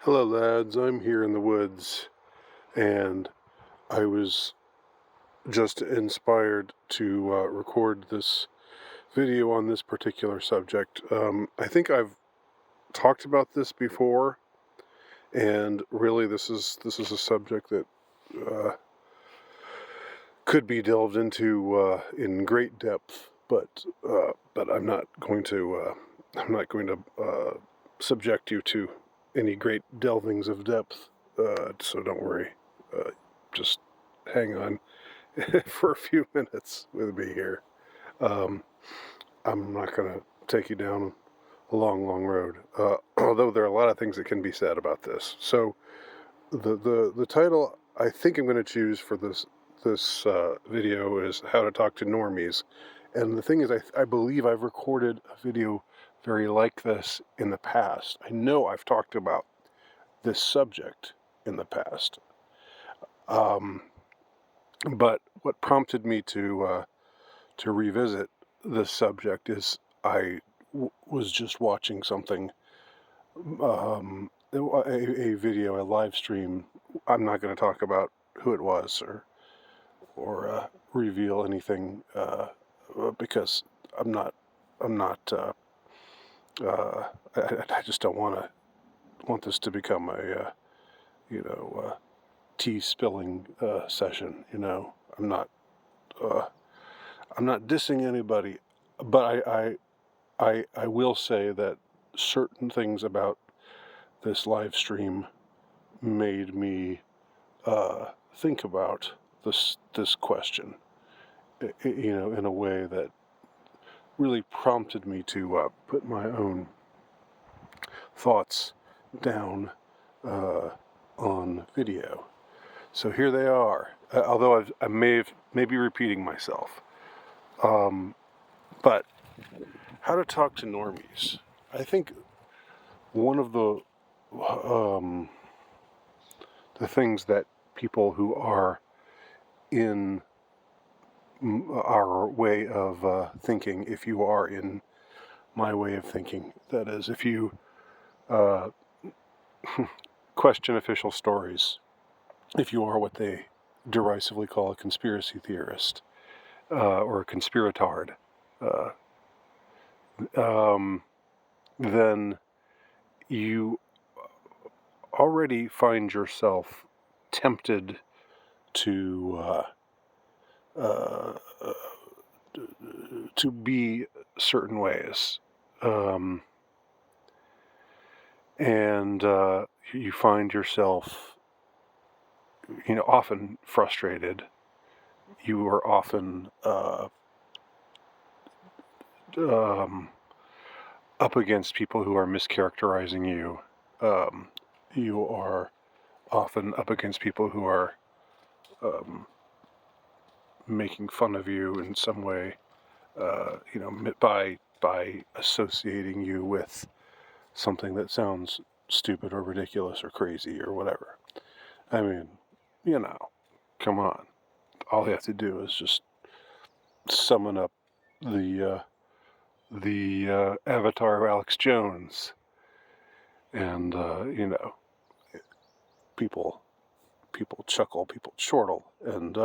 Hello, lads. I'm here in the woods, and I was just inspired to record this video on this particular subject. I think I've talked about this before, and really, this is a subject that uh, could be delved into in great depth, but I'm not going to subject you to any great delvings of depth. So don't worry. Just hang on for a few minutes with me here. Um, I'm not going to take you down a long, long road. Although there are a lot of things that can be said about this. So the title I think I'm going to choose for this video is "How to Talk to Normies," and the thing is, I believe I've recorded a video very like this in the past. I know I've talked about this subject in the past. But what prompted me to revisit this subject is was just watching something, a video, a live stream. I'm not going to talk about who it was or reveal anything because I'm not I'm not I just don't want this to become a tea spilling session. Uh, I'm not dissing anybody, but I will say that certain things about this live stream made me think about this question, in a way that really prompted me to put my own thoughts down on video. So here they are. Although I may be repeating myself, but how to talk to normies. I think one of the things that people who are in our way of thinking, if you are in my way of thinking, that is, if you uh, question official stories, if you are what they derisively call a conspiracy theorist or a conspiratard, uh, then you already find yourself tempted to uh, to be certain ways, um, and you find yourself, often frustrated. You are often um, up against people who are mischaracterizing you. Um, you are often up against people who are um, making fun of you in some way, by associating you with something that sounds stupid or ridiculous or crazy or whatever. I mean, come on. All you have to do is just summon up the avatar of Alex Jones, and people chuckle, people chortle, and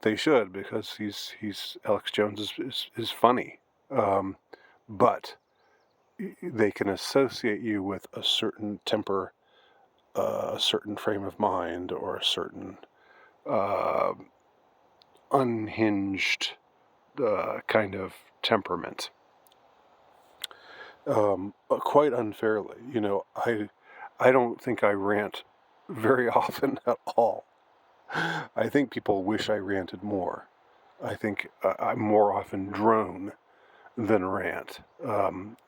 they should, because he's Alex Jones is funny, but they can associate you with a certain temper, a certain frame of mind, or a certain uh, unhinged kind of temperament, quite unfairly. I don't think I rant very often at all. I think people wish I ranted more. I think I more often drone than rant. I'm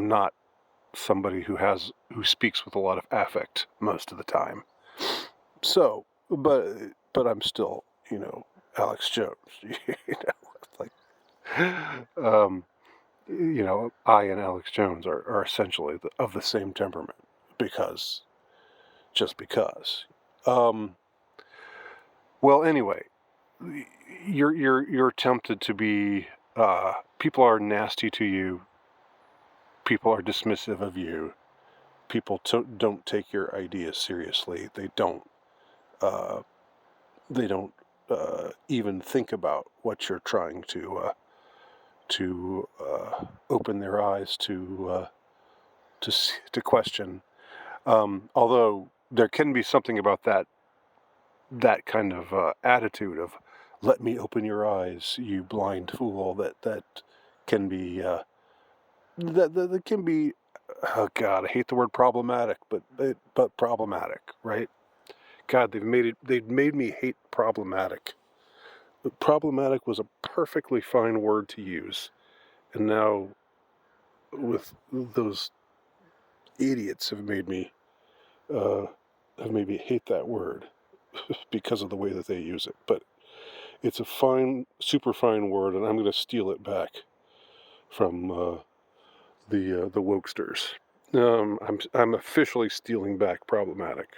not somebody who speaks with a lot of affect most of the time. So, but I'm still, Alex Jones. Like, um, I and Alex Jones are essentially of the same temperament just because. Well, anyway, you're tempted to be. People are nasty to you. people are dismissive of you. People don't take your ideas seriously. They don't. They don't even think about what you're trying to open their eyes to question. Although there can be something about that kind of attitude of "let me open your eyes, you blind fool." That can be that can be. Oh God, I hate the word problematic, but problematic, right? God, they've made me hate problematic. Problematic was a perfectly fine word to use, and now with those idiots uh, have made me hate that word because of the way that they use it. But it's a fine, super fine word, and I'm going to steal it back from the wokesters. I'm officially stealing back problematic.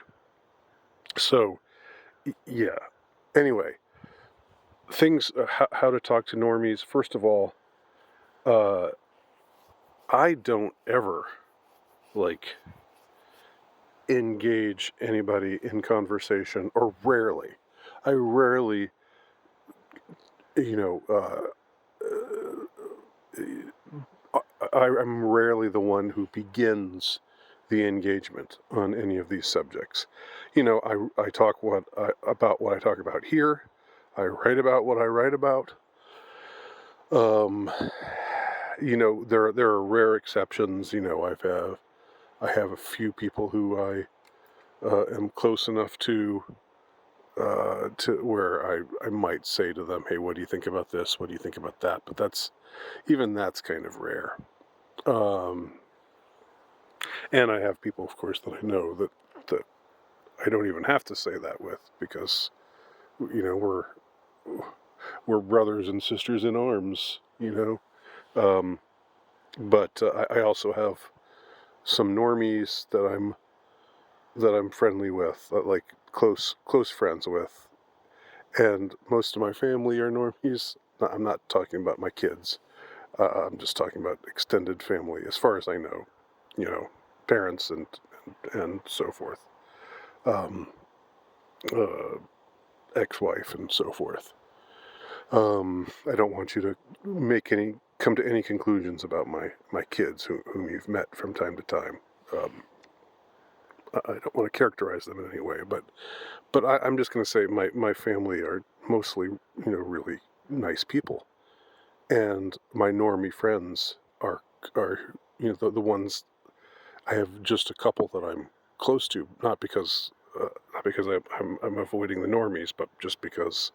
So yeah. Anyway, things how to talk to normies. First of all, uh, I don't ever like engage anybody in conversation, or rarely. I rarely, you know, I'm rarely the one who begins the engagement on any of these subjects. I talk about what I talk about here. I write about what I write about. Um, there are rare exceptions. I have a few people who I am close enough to where I might say to them, "Hey, what do you think about this? What do you think about that?" But that's kind of rare. Um, and I have people, of course, that I know that I don't even have to say that with, because we're brothers and sisters in arms. But I also have some normies that I'm friendly with, like close friends with, and most of my family are normies. I'm not talking about my kids. I'm just talking about extended family, as far as I know. Parents and so forth, um, uh, ex-wife and so forth. I don't want you to come to any conclusions about my kids whom you've met from time to time. I don't want to characterize them in any way, but I'm just going to say my family are mostly really nice people, and my normie friends are the ones. I have just a couple that I'm close to, not because I'm avoiding the normies, but just because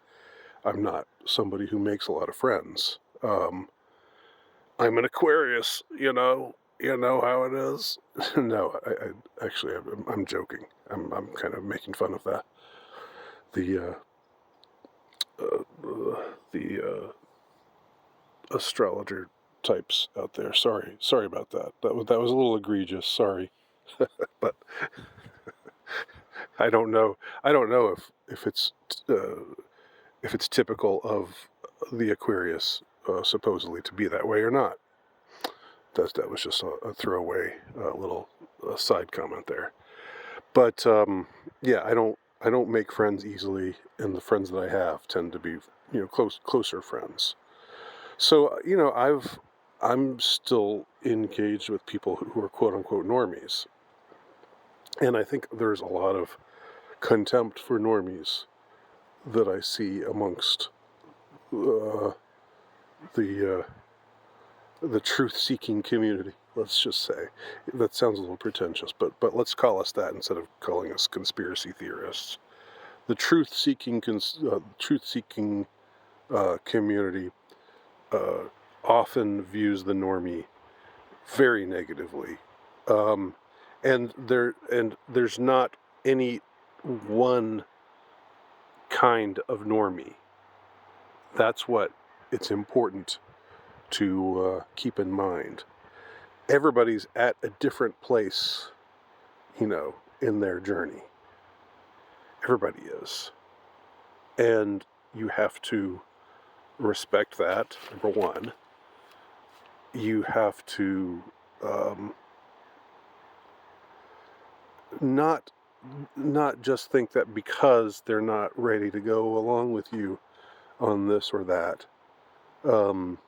I'm not somebody who makes a lot of friends. I'm an Aquarius, you know how it is. No, I actually I'm joking. I'm kind of making fun of that. The the astrologer types out there. Sorry about that. That was a little egregious. Sorry, but I don't know. I don't know uh, if it's typical of the Aquarius supposedly to be that way or not. That was just a throwaway little side comment there. But yeah, I don't make friends easily, and the friends that I have tend to be closer friends. So I'm still engaged with people who are quote unquote normies, and I think there's a lot of contempt for normies that I see amongst uh, the the truth-seeking community. Let's just say that sounds a little pretentious, but let's call us that instead of calling us conspiracy theorists. The truth-seeking community uh, often views the normie very negatively, um, and there's not any one kind of normie. That's what it's important to keep in mind. Everybody's at a different place, in their journey. Everybody is. And you have to respect that, number one. You have to not not just think that because they're not ready to go along with you on this or that, um,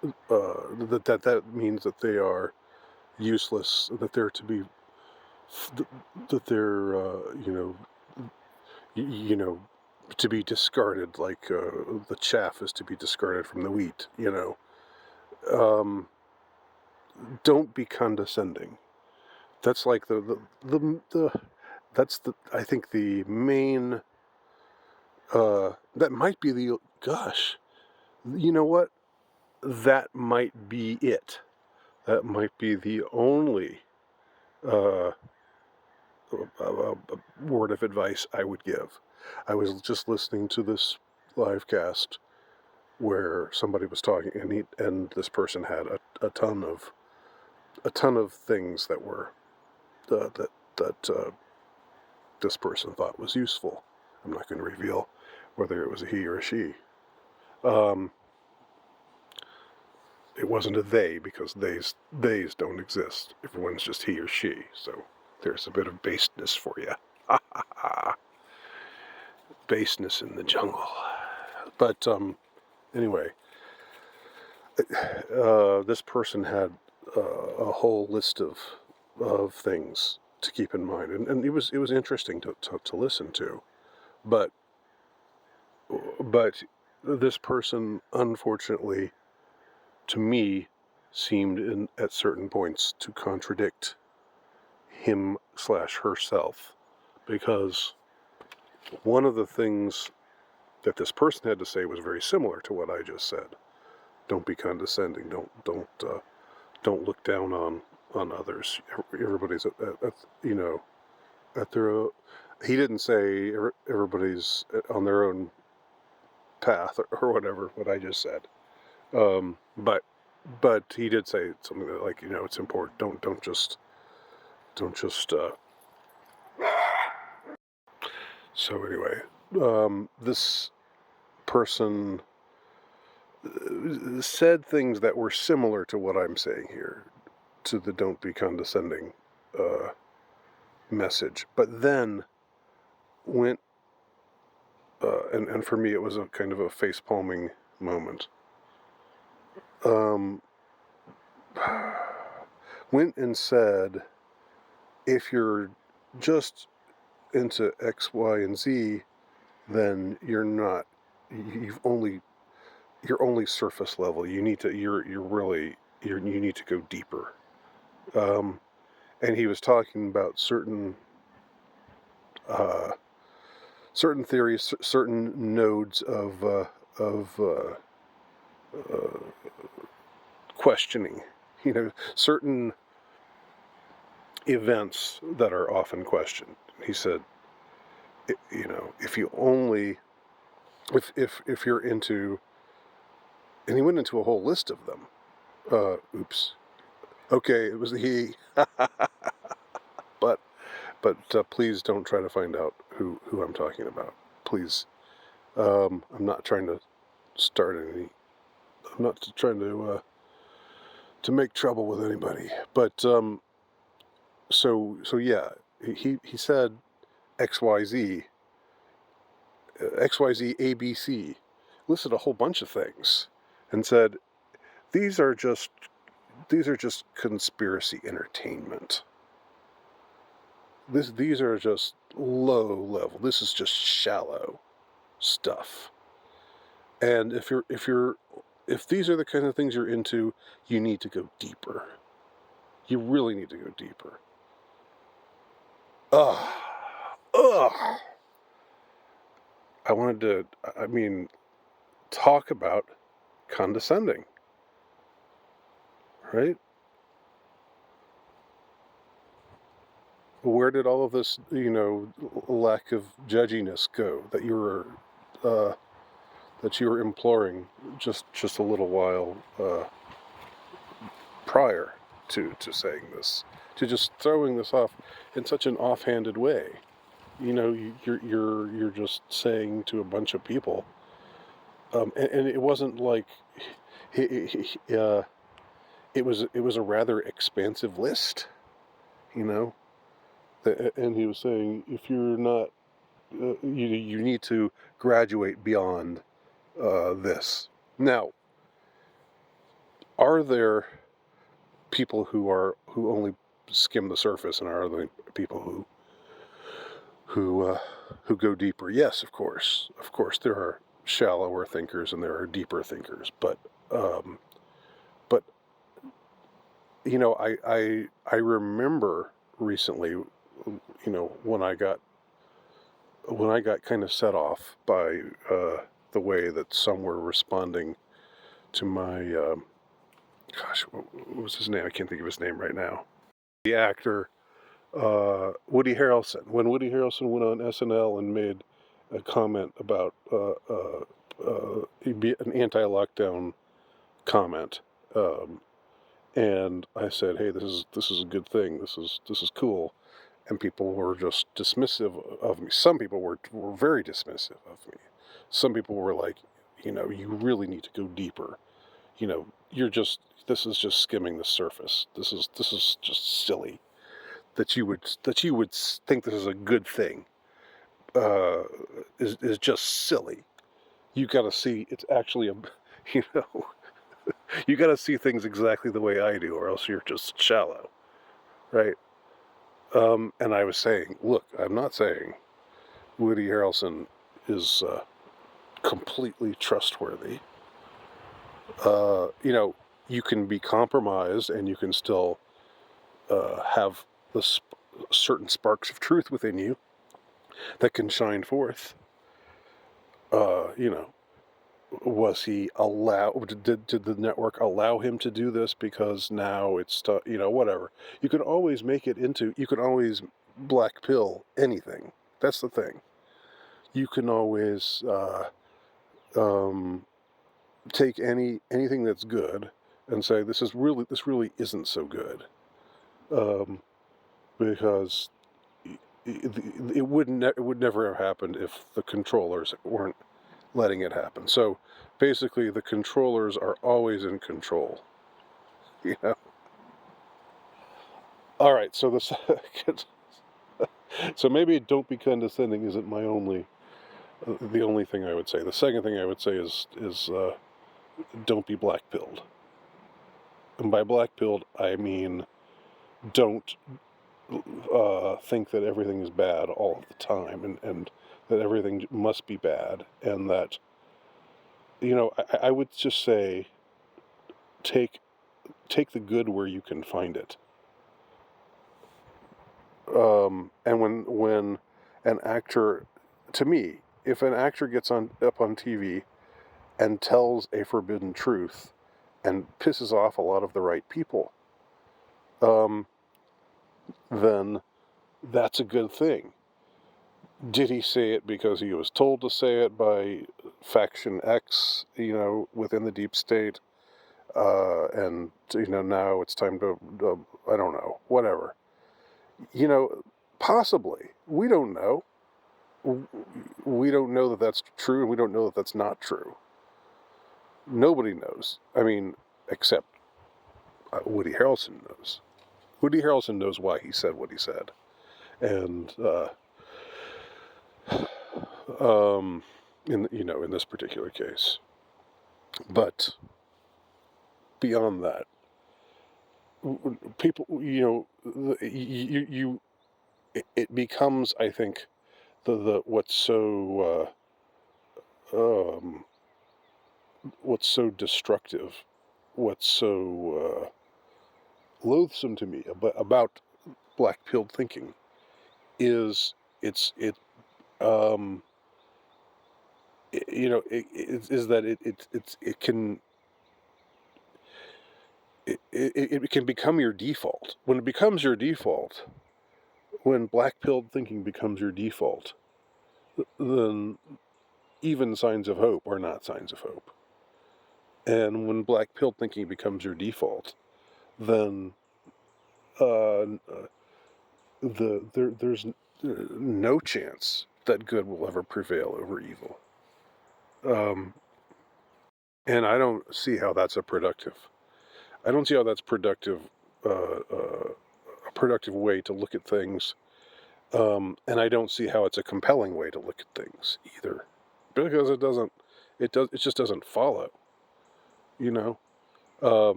that means that they are useless, that they're to be, that they're you know, to be discarded, like the chaff is to be discarded from the wheat. Don't be condescending. That's like the that's the I think the main. That might be the gosh. You know what? That might be it. That might be the only uh, word of advice I would give. I was just listening to this live cast where somebody was talking, and this person had a ton of things that were that this person thought was useful. I'm not going to reveal whether it was a he or a she. Um, it wasn't a they, because theys don't exist. Everyone's just he or she. So there's a bit of baseness for you. Baseness in the jungle. But anyway, this person had a whole list of things to keep in mind, and it was interesting to listen to, but this person, unfortunately, to me, seemed at certain points to contradict him/herself, because one of the things that this person had to say was very similar to what I just said. Don't be condescending. Don't look down on others. Everybody's at their. He didn't say everybody's on their own path or whatever. What I just said. But he did say something like, it's important. Don't just. So anyway, this person said things that were similar to what I'm saying here, to the don't be condescending message, but then went, and for me it was a kind of a face-palming moment, went and said, if you're just into X, Y, and Z, then you're not, you're only surface level. You need to, you need to go deeper. And he was talking about certain theories, certain nodes of questioning. Certain events that are often questioned. He said, if you only, if you're into, and he went into a whole list of them. Oops. Okay, it was he. but please don't try to find out who I'm talking about. Please. I'm not trying to start any. I'm not trying to make trouble with anybody. But so yeah, he said XYZ, XYZ ABC, listed a whole bunch of things, and said these are just conspiracy entertainment. These are just low level. This is just shallow stuff. And if these are the kind of things you're into, you need to go deeper. You really need to go deeper. Ugh. I wanted to, talk about condescending, right? Where did all of this, lack of judginess go that you were imploring just a little while prior to saying this, to just throwing this off in such an offhanded way? You're just saying to a bunch of people, and it wasn't like he it was a rather expansive list, you know. And he was saying, if you're not, you need to graduate beyond this. Now, are there people who only skim the surface, and are there people who uh, who go deeper? Yes, of course, there are shallower thinkers and there are deeper thinkers, um, but I remember recently, when I got kind of set off by the way that some were responding to my gosh, what was his name? I can't think of his name right now. The actor Woody Harrelson. When Woody Harrelson went on SNL and made a comment about an anti-lockdown comment, and I said, "Hey, this is a good thing. This is cool," and people were just dismissive of me. Some people were very dismissive of me. Some people were like, you really need to go deeper. This is just skimming the surface. This is just silly that you would think this is a good thing. Uh, is just silly. You got to see it's actually a, you know, you got to see things exactly the way I do, or else you're just shallow, right? And I was saying, look, I'm not saying Woody Harrelson is completely trustworthy. You can be compromised, and you can still have certain sparks of truth within you that can shine forth. Uh, you know, was he allowed? Did the network allow him to do this because now it's whatever. You can always make it into. You can always black pill anything. That's the thing. You can always um, take anything that's good and say this really isn't so good, um, because it would never have happened if the controllers weren't letting it happen. So basically, the controllers are always in control. You know. All right. So the second, so maybe don't be condescending isn't the only thing I would say. The second thing I would say is don't be black pilled. And by black pilled, I mean don't think that everything is bad all the time, and that everything must be bad, and that I would just say take the good where you can find it. And when an actor, to me, if an actor gets up on TV and tells a forbidden truth and pisses off a lot of the right people, um, then that's a good thing. Did he say it because he was told to say it by faction X, within the deep state, and now it's time to, I don't know, whatever. Possibly. We don't know. We don't know that that's true, and we don't know that that's not true. Nobody knows. I mean, except Woody Harrelson knows. Woody Harrelson knows why he said what he said, and in this particular case. But beyond that, people, it becomes, I think, the what's so destructive, what's so loathsome to me about black pilled thinking is um, is that it can become your default. When it becomes your default, when black pilled thinking becomes your default, then even signs of hope are not signs of hope. And when black pilled thinking becomes your default, then uh, there's no chance that good will ever prevail over evil. Um, and I don't see how that's a productive. I don't see how that's productive, a productive way to look at things. And I don't see how it's a compelling way to look at things either, because it just doesn't follow, you know.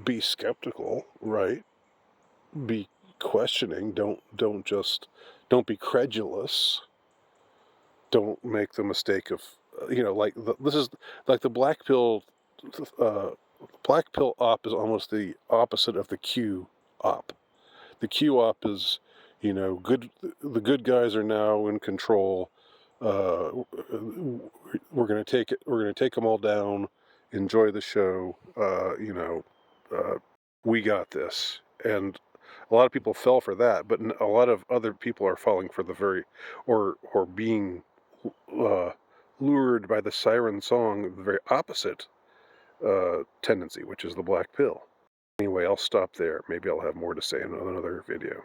Be skeptical, right? Be questioning. Don't be credulous. Don't make the mistake of, like this is like the black pill. Uh, Black pill op is almost the opposite of the Q op. The Q op is, good. The good guys are now in control. Uh, we're gonna take it. We're gonna take them all down. Enjoy the show. We got this. And a lot of people fell for that, but a lot of other people are falling for the or being uh, lured by the siren song, the very opposite tendency, which is the black pill. Anyway, I'll stop there. Maybe I'll have more to say in another video.